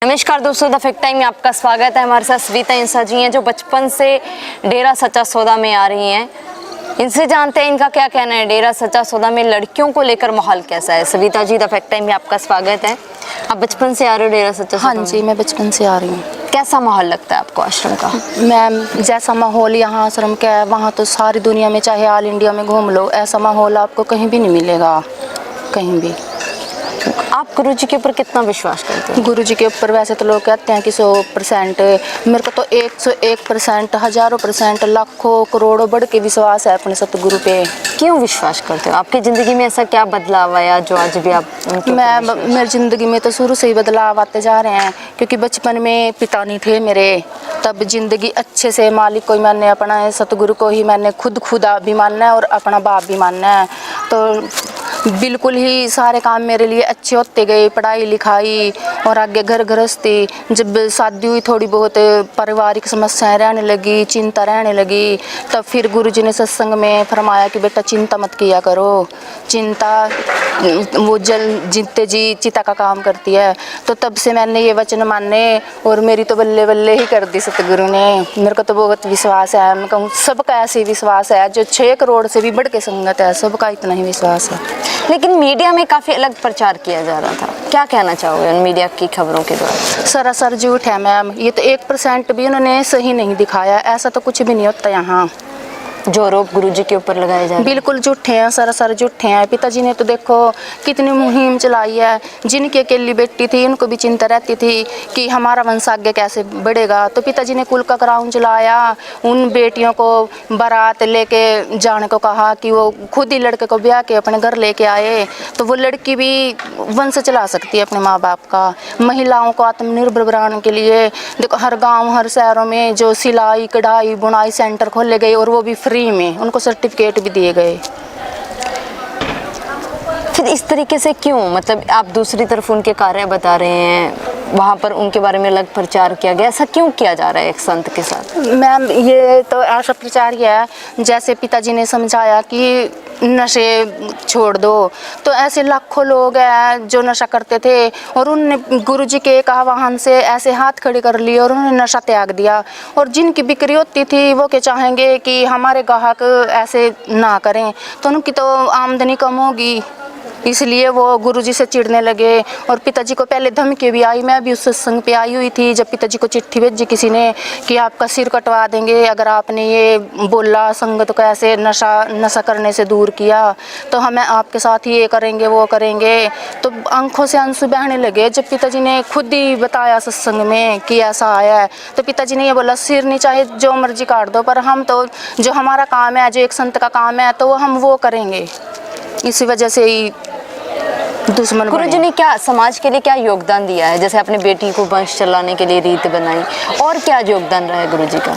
नमस्कार दोस्तों, the fact time में आपका स्वागत है। हमारे साथ सविता इंसा जी हैं जो बचपन से डेरा सच्चा सौदा में आ रही हैं। इनसे जानते हैं इनका क्या कहना है, डेरा सच्चा सौदा में लड़कियों को लेकर माहौल कैसा है। Savita ji, the fact time में आपका स्वागत है। आप बचपन से आ रहे हो डेरा सच्चा सौदा? हाँ जी, मैं बचपन से आ रही हूँ। कैसा माहौल लगता है आपको आश्रम का? मैम, जैसा माहौल यहाँ आश्रम का है वहाँ तो सारी दुनिया में चाहे ऑल इंडिया में घूम लो, ऐसा माहौल आपको कहीं भी नहीं मिलेगा, कहीं भी। आप गुरुजी के ऊपर कितना विश्वास करते हैं? गुरुजी के ऊपर वैसे तो लोग कहते हैं कि 100%, मेरे को तो 101%, हज़ारों %, लाखों करोड़ों बढ़ के विश्वास है अपने सतगुरु पे। क्यों विश्वास करते हो? आपकी ज़िंदगी में ऐसा क्या बदलाव आया जो आज भी आप मेरी ज़िंदगी में तो शुरू से ही बदलाव आते जा रहे हैं, क्योंकि बचपन में पिता नहीं थे मेरे, तब ज़िंदगी अच्छे से मालिक को ही मैंने अपना, सतगुरु को ही मैंने खुदा भी मानना है और अपना बाप भी मानना है। तो बिल्कुल ही सारे काम मेरे लिए अच्छे होते गए, पढ़ाई लिखाई और आगे घर गृहस्थी। जब शादी हुई, थोड़ी बहुत पारिवारिक समस्याएं रहने लगी, चिंता रहने लगी, तब फिर गुरुजी ने सत्संग में फरमाया कि बेटा चिंता मत किया करो, चिंता वो जल जीते जी चिता का काम करती है। तो तब से मैंने ये वचन माने और मेरी तो बल्ले बल्ले ही कर दी सतगुरु ने। मेरे को तो बहुत विश्वास है, मैं कहूँ सबका ऐसे ही विश्वास है, जो 6 करोड़ से भी बढ़ के संगत है, सबका इतना ही विश्वास है। लेकिन मीडिया में काफ़ी अलग प्रचार किया जा रहा था, क्या कहना चाहोगे उन मीडिया की खबरों के द्वारा? सरासर झूठ है मैम, ये तो 1% भी उन्होंने सही नहीं दिखाया, ऐसा तो कुछ भी नहीं होता यहाँ। जो आरोप गुरुजी के ऊपर लगाए जा रहे हैं बिल्कुल झूठे हैं, सरासर झूठे हैं। पिताजी ने तो देखो कितनी मुहिम चलाई है, जिनकी अकेली बेटी थी उनको भी चिंता रहती थी कि हमारा वंश आगे कैसे बढ़ेगा, तो पिताजी ने कुल का क्राउन चलाया, उन बेटियों को बारात लेके जाने को कहा कि वो खुद ही लड़के को ब्याह के अपने घर लेके आए, तो वो लड़की भी वंश चला सकती है अपने माँ बाप का। महिलाओं को आत्मनिर्भर बनाने के लिए देखो हर गाँव हर शहरों में जो सिलाई कढ़ाई बुनाई सेंटर खोले गए और वो भी फ्री में, उनको सर्टिफिकेट भी दिए गए। फिर इस तरीके से क्यों, मतलब आप दूसरी तरफ उनके कार्य बता रहे हैं, वहाँ पर उनके बारे में अलग प्रचार किया गया, ऐसा क्यों किया जा रहा है एक संत के साथ? मैम, ये तो ऐसा प्रचार किया है जैसे पिताजी ने समझाया कि नशे छोड़ दो, तो ऐसे लाखों लोग हैं जो नशा करते थे और उनने गुरुजी के एक आह्वान से ऐसे हाथ खड़े कर लिए और उन्होंने नशा त्याग दिया। और जिनकी बिक्री होती थी वो क्या चाहेंगे कि हमारे ग्राहक ऐसे ना करें, तो उनकी तो आमदनी कम होगी, इसलिए वो गुरुजी से चिढ़ने लगे। और पिताजी को पहले धमकी भी आई, मैं भी उस सत्संग पे आई हुई थी जब पिताजी को चिट्ठी भेजी किसी ने कि आपका सिर कटवा देंगे अगर आपने ये बोला संगत को ऐसे नशा करने से दूर किया, तो हमें आपके साथ ये करेंगे वो करेंगे। तो आंखों से आंसू बहने लगे जब पिताजी ने खुद ही बताया सत्संग में कि ऐसा आया है। तो पिताजी ने ये बोला सिर नहीं चाहे जो मर्जी काट दो, पर हम तो जो हमारा काम है, जो एक संत का काम है, तो हम वो करेंगे। इसी वजह से ही दुश्मन गुरुजी ने क्या समाज के लिए क्या योगदान दिया है? जैसे अपनी बेटी को वंश चलाने के लिए रीत बनाई, और क्या योगदान रहा है गुरुजी का?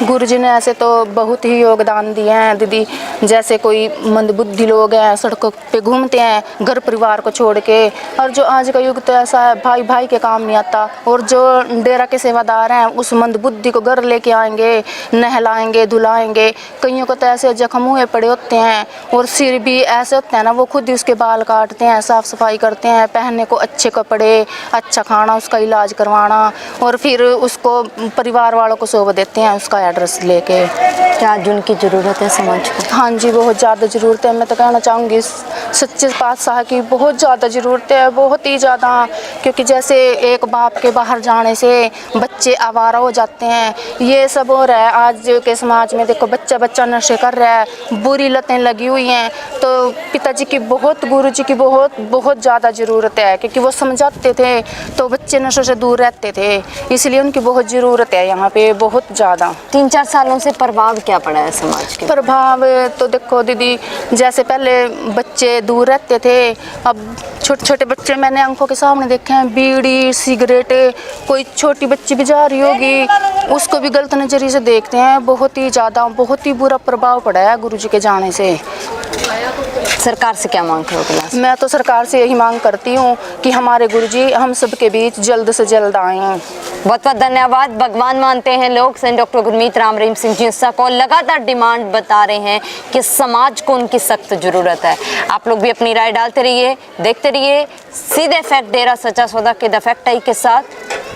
गुरुजी ने ऐसे तो बहुत ही योगदान दिए हैं दीदी। जैसे कोई मंदबुद्धि लोग हैं सड़कों पे घूमते हैं घर परिवार को छोड़ के, और जो आज का युग तो ऐसा है भाई भाई के काम नहीं आता, और जो डेरा के सेवादार हैं उस मंदबुद्धि को घर लेके आएंगे, नहलाएंगे धुलाएंगे। कईयों को तो ऐसे जख्म हुए पड़े होते हैं और सिर भी ऐसे होते हैं ना, वो खुद ही उसके बाल काटते हैं, साफ़ सफाई करते हैं, पहनने को अच्छे कपड़े, अच्छा खाना, उसका इलाज करवाना, और फिर उसको परिवार वालों को सौंप देते हैं उसका एड्रेस लेके। क्या आज उनकी ज़रूरत है समाज को? हाँ जी, बहुत ज़्यादा ज़रूरत है। मैं तो कहना चाहूँगी सच्चे पातशाह की बहुत ज़्यादा ज़रूरत है, बहुत ही ज़्यादा। क्योंकि जैसे एक बाप के बाहर जाने से बच्चे आवारा हो जाते हैं, ये सब हो रहा है आज के समाज में। देखो बच्चा नशे कर रहा है, बुरी लतें लगी हुई हैं, तो पिताजी की बहुत, गुरुजी की बहुत ज़्यादा ज़रूरत है। क्योंकि वो समझाते थे तो बच्चे नशे से दूर रहते थे, इसलिए उनकी बहुत ज़रूरत है यहाँ पे, बहुत ज़्यादा। 3-4 सालों से प्रभाव क्या पड़ा है समाज के? प्रभाव तो देखो दीदी, जैसे पहले बच्चे दूर रहते थे, अब छोटे छोटे बच्चे मैंने आंखों के सामने देखे हैं, बीड़ी सिगरेट, कोई छोटी बच्ची भी जा रही होगी उसको भी गलत नज़रिए से देखते हैं। बहुत ही ज़्यादा, बहुत ही बुरा प्रभाव पड़ा है गुरुजी के जाने से। सरकार से क्या मांग करोगे लास्ट? मैं तो सरकार से यही मांग करती हूँ कि हमारे गुरुजी हम सबके बीच जल्द से जल्द आएँ। बहुत बहुत धन्यवाद। भगवान मानते हैं लोग। सेंट डॉक्टर गुरमीत राम रहीम सिंह जी इंसा को लगातार डिमांड बता रहे हैं कि समाज को उनकी सख्त जरूरत है। आप लोग भी अपनी राय डालते रहिए, देखते रहिए सीधे फैक्ट डेरा सच्चा सौदा के द फैक्ट आई के साथ।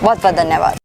बहुत बहुत धन्यवाद।